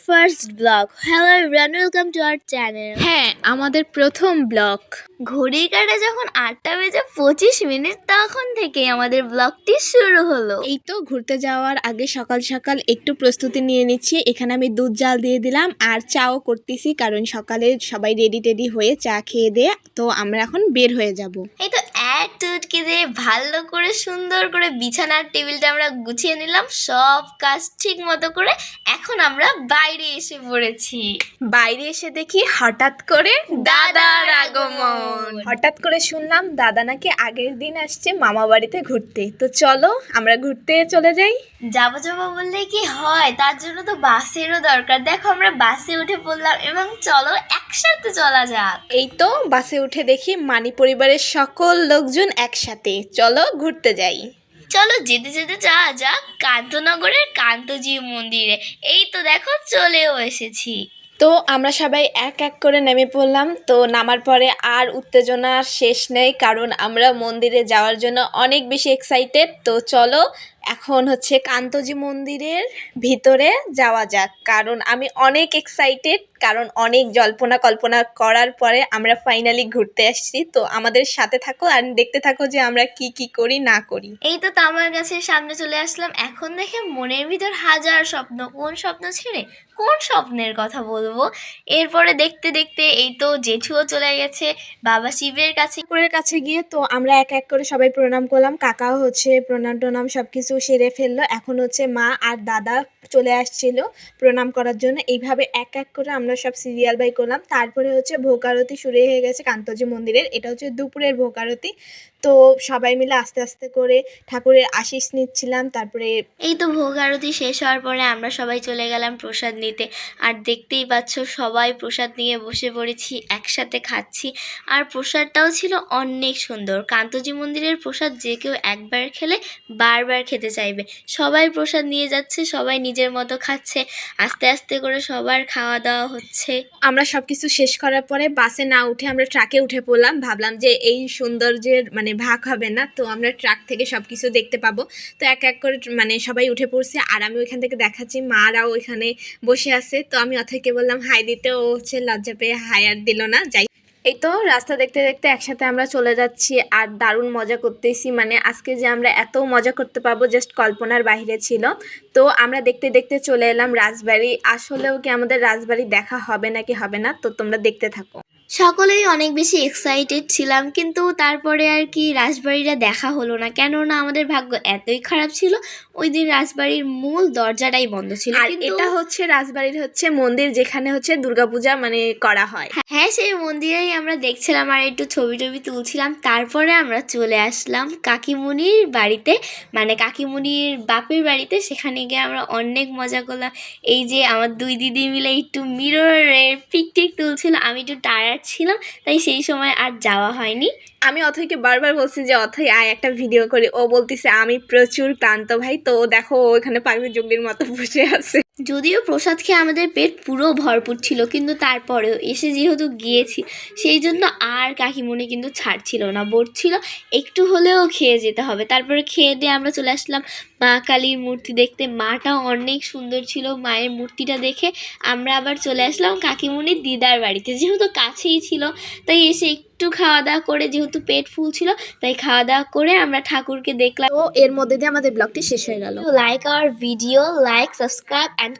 First blog. Hello everyone, welcome to our channel. হ্যাঁ, আমাদের প্রথম ব্লগ। ঘড়ির কাঁটা যখন 8:25 তখন থেকেই আমাদের ব্লগটি শুরু হলো। এই তো ঘুরতে যাওয়ার আগে সকাল সকাল একটু প্রস্তুতি নিয়ে নিচ্ছি। এখানে আমি দুধ জাল দিয়ে দিলাম আর চাও করতেছি, কারণ সকালে সবাই রেডি টেডি হয়ে চা খেয়ে দিয়ে তো আমরা এখন বের হয়ে যাব। এই তো এক টুটকি দিয়ে ভালো করে সুন্দর করে বিছানার টেবিলটা আমরা গুছিয়ে নিলাম, সব কাজ ঠিক মতো করে। এখন আমরা বাইরে এসে পড়েছি। বাইরে এসে দেখি হঠাৎ করে দাদার আগমন। হঠাৎ করে শুনলাম দাদা নাকি আগের দিন আসছে মামা বাড়িতে ঘুরতে। তো চলো আমরা ঘুরতে চলে যাই। যাবো যাবো বললে কি হয়, তার জন্য তো বাসেরও দরকার। দেখো আমরা বাসে উঠে পড়লাম এবং চলো একসাথে চলা যাক। এই তো বাসে উঠে দেখি মানি পরিবারের সকল লোকজন একসাথে। চলো ঘুরতে যাই। চলো যেতে যেতে যাওয়া যাক কান্তনগরের কান্তজি মন্দিরে। এই তো দেখো চলেও এসেছি। তো আমরা সবাই এক এক করে নেমে পড়লাম। তো নামার পরে আর উত্তেজনা শেষ নেই, কারণ আমরা মন্দিরে যাওয়ার জন্য অনেক বেশি এক্সাইটেড। তো চলো এখন হচ্ছে কান্তজি মন্দিরের ভিতরে যাওয়া যাক, কারণ আমি অনেক এক্সাইটেড, কারণ অনেক জল্পনা কল্পনা করার পরে আমরা ফাইনালি ঘুরতে আসছি। তো আমাদের সাথে থাকো আর দেখতে থাকো যে আমরা কি কি করি না করি। এই তো তামার গাছের সামনে চলে আসলাম। এখন দেখে মনের ভিতর হাজার স্বপ্ন, কোন স্বপ্ন ছেড়ে কোন স্বপ্নের কথা বলবো। এরপরে দেখতে দেখতে এই তো জেঠুও চলে গেছে বাবা শিবের কাছে। ঠাকুরের কাছে গিয়ে তো আমরা এক এক করে সবাই প্রণাম করলাম। কাকাও হচ্ছে প্রণাম টনাম সব কিছু সেরে ফেললো। এখন হচ্ছে মা আর দাদা চলে আসছিল প্রণাম করার জন্য। এইভাবে এক এক করে আমরা সব সিরিয়াল বাই করলাম। তারপরে হচ্ছে ভোগ আরতি শুরু হয়ে গেছে কান্তজি মন্দিরের। এটা হচ্ছে দুপুরের ভোগ আরতি। তো সবাই মিলে আস্তে আস্তে করে ঠাকুরের আশীষ নিচ্ছিলাম। তারপরে এই তো ভোগ আরতি শেষ হওয়ার পরে আমরা সবাই চলে গেলাম প্রসাদ নিতে। আর দেখতেই পাচ্ছ সবাই প্রসাদ নিয়ে বসে পড়েছি, একসাথে খাচ্ছি। আর প্রসাদটাও ছিল অনেক সুন্দর। কান্তজি মন্দিরের প্রসাদ যে কেউ একবার খেলে বারবার খেতে চাইবে। সবাই প্রসাদ নিয়ে যাচ্ছে, সবাই নিজের মতো খাচ্ছে, আস্তে আস্তে করে সবার খাওয়া দাওয়া হচ্ছে। আমরা সব কিছু শেষ করার পরে বাসে না উঠে আমরা ট্রাকে উঠে পড়লাম। ভাবলাম যে এই সৌন্দর্যের ভাগ হবে না, তো আমরা ট্রাক থেকে সব কিছু দেখতে পাবো। তো এক এক করে সবাই উঠে পড়ছে আর আমি ওইখান থেকে দেখাচ্ছি, মারাও ওইখানে বসে আছে। তো আমি অথৈকে বললাম হাই দিতে, ও হচ্ছে লজ্জা পেয়ে হাই আর দিল না। যাই, এই তো রাস্তা দেখতে দেখতে একসাথে আমরা চলে যাচ্ছি আর দারুণ মজা করতেছি। আজকে যে আমরা এত মজা করতে পারবো জাস্ট কল্পনার বাইরে ছিল। তো আমরা দেখতে দেখতে চলে এলাম রাজবাড়ি। আসলেও কি আমাদের রাজবাড়ি দেখা হবে নাকি হবে না, তো তোমরা দেখতে থাকো। সকলেই অনেক বেশি এক্সাইটেড ছিলাম, কিন্তু তারপরে আর কি রাজবাড়িটা দেখা হলো না। কেননা আমাদের ভাগ্য এতই খারাপ ছিল, ওই দিন রাজবাড়ির মূল দরজাটাই বন্ধ ছিল। আর এটা হচ্ছে রাজবাড়ির হচ্ছে মন্দির, যেখানে হচ্ছে দুর্গাপূজা করা হয়। হ্যাঁ, সেই মন্দিরেই আমরা দেখছিলাম আর একটু ছবি টবি তুলছিলাম। তারপরে আমরা চলে আসলাম কাকিমুনির বাড়িতে, কাকিমুনির বাপের বাড়িতে। সেখানে গিয়ে আমরা অনেক মজা করলাম। এই যে আমার দুই দিদি মিলে একটু মিররের পিক টিক তুলছিল। আমি একটু টায়ার্ড ছিলাম, তাই সেই সময় আর যাওয়া হয়নি। আমি অথৈকে বারবার বলছি যে অথৈ আয় একটা ভিডিও করি। ও বলতেছে আমি প্রচুর ক্লান্ত ভাই। তো দেখো ওখানে পাগলি জঙ্গলির মতো বসে আছে। যদিও প্রসাদ খেয়ে আমাদের পেট পুরো ভরপুর ছিল, কিন্তু তারপরেও এসে যেহেতু গিয়েছি সেই জন্য আর কাকিমুনি কিন্তু ছাড়ছিল না, বলছিল একটু হলেও খেয়ে যেতে হবে। তারপরে খেয়ে দিয়ে আমরা চলে আসলাম মা কালীর মূর্তি দেখতে। মাটাও অনেক সুন্দর ছিল। মায়ের মূর্তিটা দেখে আমরা আবার চলে আসলাম কাকিমুনির দিদার বাড়িতে, যেহেতু কাছেই ছিল। তাই এসে একটু খাওয়া দাওয়া করে, যেহেতু পেট ফুল ছিল, তাই খাওয়া দাওয়া করে আমরা ঠাকুরকে দেখলাম। তো এর মধ্যে দিয়ে আমাদের ব্লগটি শেষ হয়ে গেল। Like our video, like, subscribe and